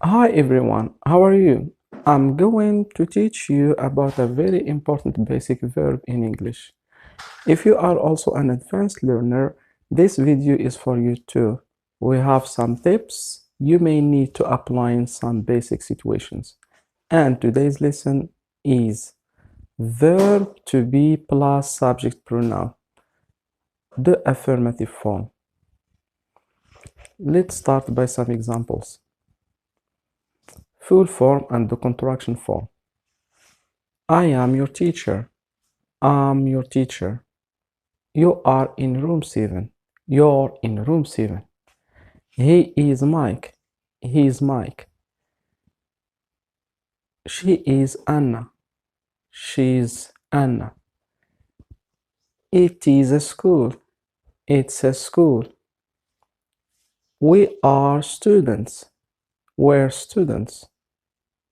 Hi everyone, how are you? I'm going to teach you about a very important basic verb in English. If you are also an advanced learner, this video is for you too. We have some tips you may need to apply in some basic situations. And today's lesson is verb to be plus subject pronoun, the affirmative form. Let's start by some examples. Full form and the contraction form. I am your teacher. I'm your teacher. You are in room 7. You're in room 7. He is Mike. He is Mike. She is Anna. She's Anna. It is a school. It's a school. We are students. We're students.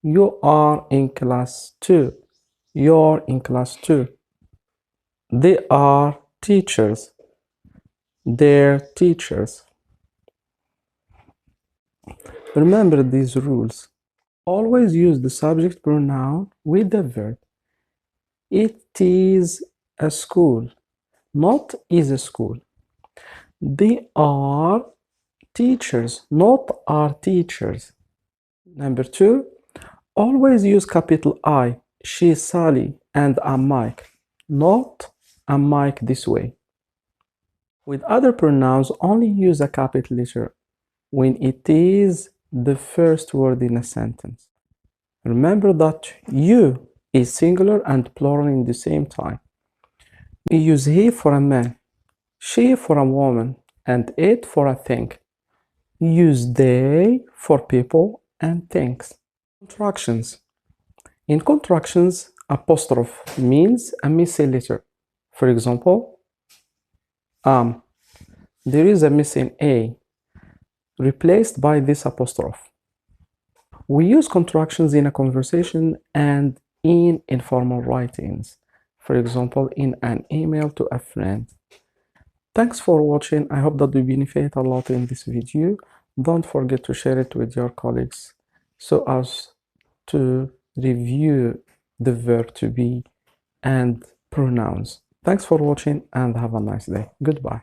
You are in class 2. You're in class 2. They are teachers. They're teachers. Remember these rules. Always use the subject pronoun with the verb. It is a school, not is a school. They are teachers, not are teachers. Number 2, always use capital I. She's Sally and I'm Mike, not I'm Mike this way. With other pronouns, only use a capital letter when it is the first word in a sentence. Remember that you is singular and plural in the same time. We use he for a man, she for a woman, and it for a thing. Use they for people and things. Contractions. In contractions, apostrophe means a missing letter. For example, there is a missing A replaced by this apostrophe. We use contractions in a conversation and in informal writings. For example, in an email to a friend. Thanks for watching. I hope that you benefit a lot in this video. Don't forget to share it with your colleagues so as to review the verb to be and pronouns. Thanks for watching and have a nice day. Goodbye.